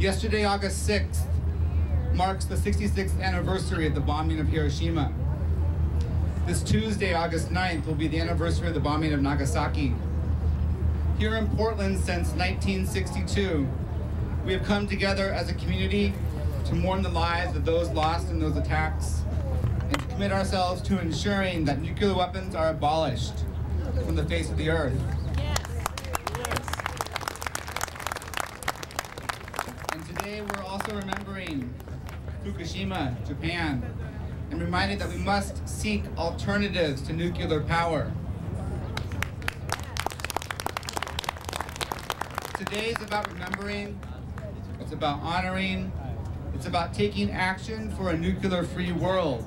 Yesterday, August 6th, marks the 66th anniversary of the bombing of Hiroshima. This Tuesday, August 9th, will be the anniversary of the bombing of Nagasaki. Here in Portland since 1962, we have come together as a community to mourn the lives of those lost in those attacks and to commit ourselves to ensuring that nuclear weapons are abolished from the face of the earth. And today we're also remembering Fukushima, Japan, and reminded that we must seek alternatives to nuclear power. Today is about remembering, it's about honoring, it's about taking action for a nuclear-free world.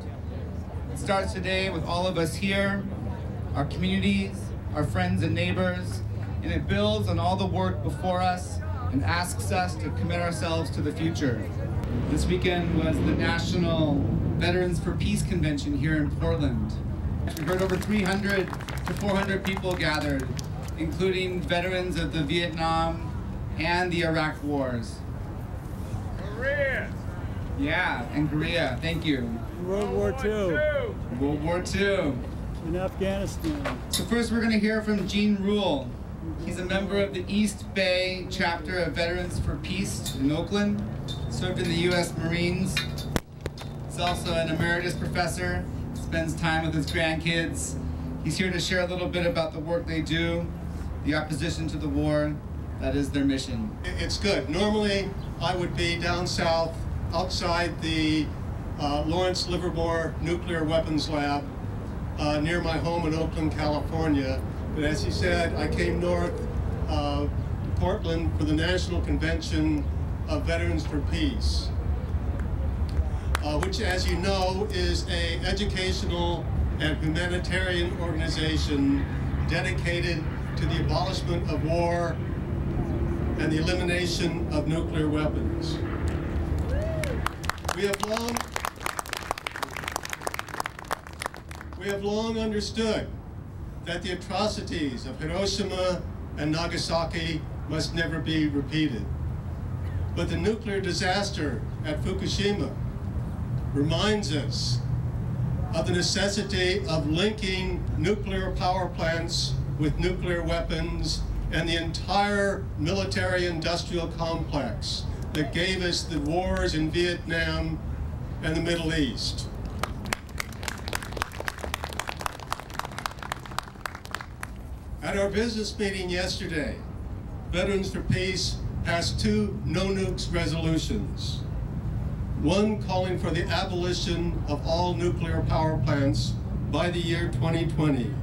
It starts today with all of us here, our communities, our friends and neighbors, and it builds on all the work before us and asks us to commit ourselves to the future. This weekend was the National Veterans for Peace Convention here in Portland. We heard over 300 to 400 people gathered, including veterans of the Vietnam and the Iraq wars. Yeah, and Korea. Thank you. World War II. World War II. In Afghanistan. So first we're going to hear from Gene Rule. He's a member of the East Bay chapter of Veterans for Peace in Oakland. Served in the U.S. Marines. He's also an emeritus professor. Spends time with his grandkids. He's here to share a little bit about the work they do, the opposition to the war. That is their mission. It's good. Normally, I would be down south outside the Lawrence Livermore Nuclear Weapons Lab near my home in Oakland, California. But as he said, I came north to Portland for the National Convention of Veterans for Peace, which, as you know, is an educational and humanitarian organization dedicated to the abolishment of war and the elimination of nuclear weapons. We have long understood that the atrocities of Hiroshima and Nagasaki must never be repeated. But the nuclear disaster at Fukushima reminds us of the necessity of linking nuclear power plants with nuclear weapons and the entire military-industrial complex that gave us the wars in Vietnam and the Middle East. At our business meeting yesterday, Veterans for Peace passed 2 no-nukes resolutions. One calling for the abolition of all nuclear power plants by the year 2020,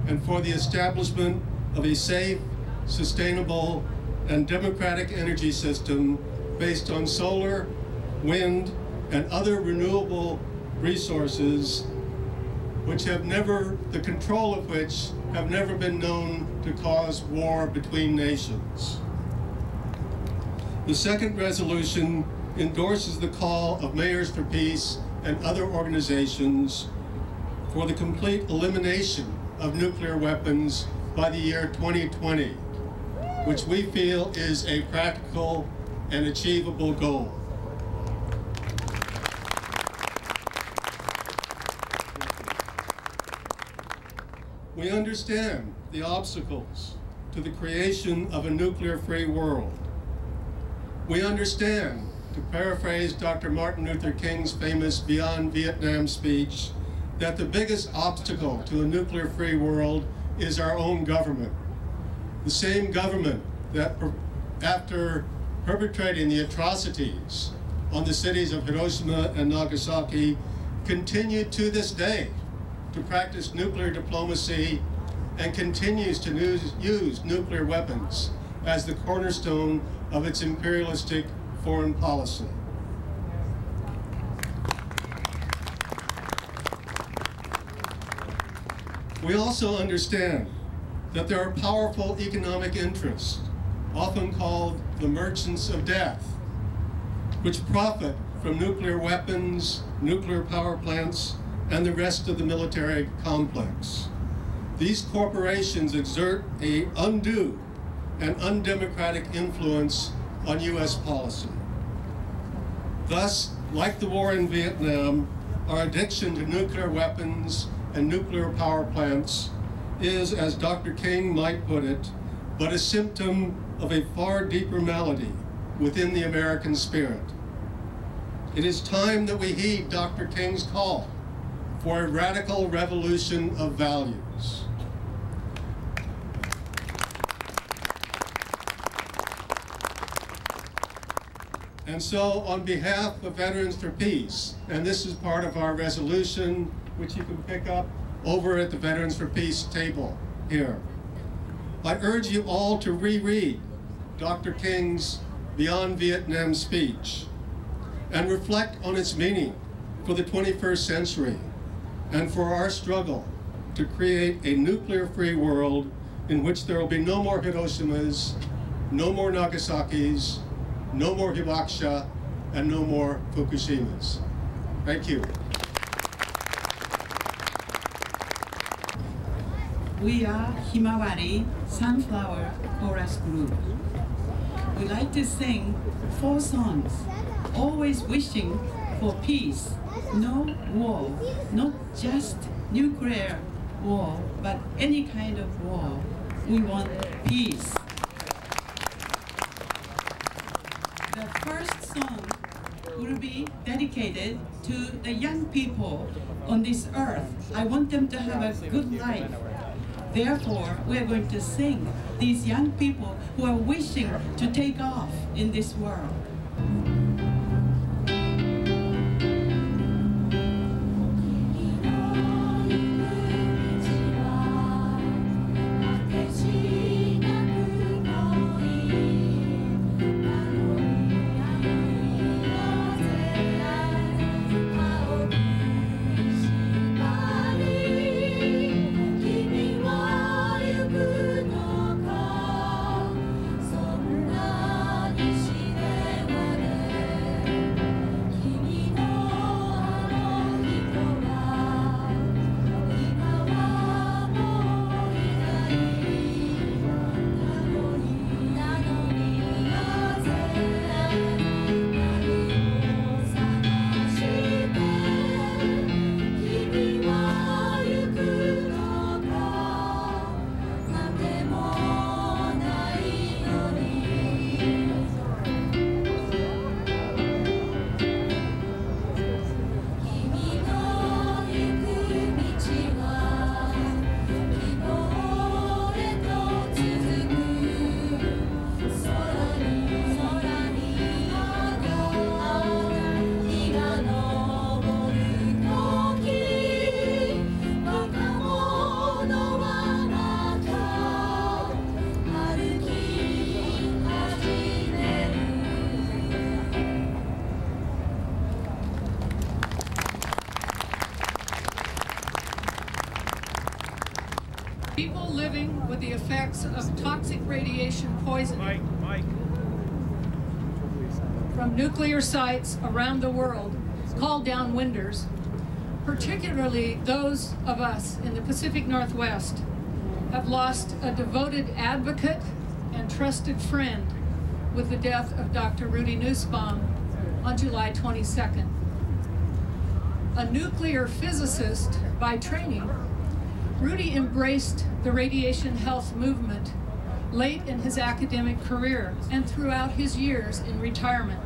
and for the establishment of a safe, sustainable, and democratic energy system based on solar, wind, and other renewable resources the control of which have never been known to cause war between nations. The second resolution endorses the call of Mayors for Peace and other organizations for the complete elimination of nuclear weapons by the year 2020, which we feel is a practical and achievable goal. We understand the obstacles to the creation of a nuclear-free world. We understand, to paraphrase Dr. Martin Luther King's famous Beyond Vietnam speech, that the biggest obstacle to a nuclear-free world is our own government. The same government that, after perpetrating the atrocities on the cities of Hiroshima and Nagasaki, continued to this day to practice nuclear diplomacy and continues to use nuclear weapons as the cornerstone of its imperialistic foreign policy. We also understand that there are powerful economic interests, often called the merchants of death, which profit from nuclear weapons, nuclear power plants, and the rest of the military complex. These corporations exert an undue and undemocratic influence on U.S. policy. Thus, like the war in Vietnam, our addiction to nuclear weapons and nuclear power plants is, as Dr. King might put it, but a symptom of a far deeper malady within the American spirit. It is time that we heed Dr. King's call for a radical revolution of values. And so, on behalf of Veterans for Peace, and this is part of our resolution, which you can pick up over at the Veterans for Peace table here, I urge you all to reread Dr. King's Beyond Vietnam speech and reflect on its meaning for the 21st century and for our struggle to create a nuclear-free world in which there will be no more Hiroshimas, no more Nagasakis, no more Hibakusha, and no more Fukushimas. Thank you. We are Himawari Sunflower Chorus Group. We like to sing 4 songs always wishing for peace, no war, not just nuclear war, but any kind of war. We want peace. The first song will be dedicated to the young people on this earth. I want them to have a good life. Therefore, we are going to sing these young people who are wishing to take off in this world. People living with the effects of toxic radiation poisoning from nuclear sites around the world, called downwinders, particularly those of us in the Pacific Northwest, have lost a devoted advocate and trusted friend with the death of Dr. Rudy Nussbaum on July 22nd. A nuclear physicist by training, Rudy embraced the radiation health movement late in his academic career and throughout his years in retirement.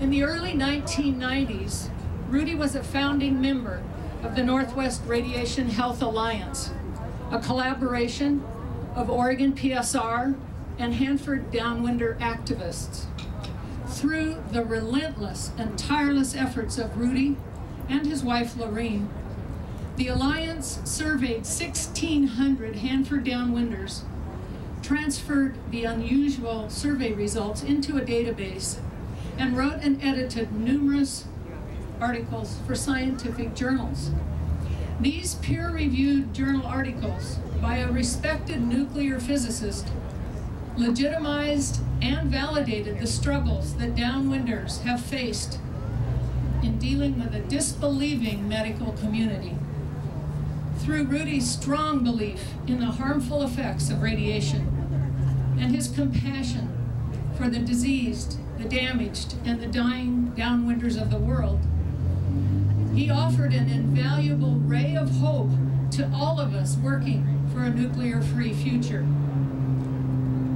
In the early 1990s, Rudy was a founding member of the Northwest Radiation Health Alliance, a collaboration of Oregon PSR and Hanford Downwinder activists. Through the relentless and tireless efforts of Rudy and his wife Lorene, the Alliance surveyed 1,600 Hanford Downwinders, transferred the unusual survey results into a database, and wrote and edited numerous articles for scientific journals. These peer-reviewed journal articles by a respected nuclear physicist legitimized and validated the struggles that downwinders have faced in dealing with a disbelieving medical community. Through Rudy's strong belief in the harmful effects of radiation and his compassion for the diseased, the damaged, and the dying downwinders of the world, he offered an invaluable ray of hope to all of us working for a nuclear-free future.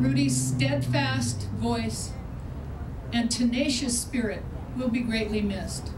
Rudy's steadfast voice and tenacious spirit will be greatly missed.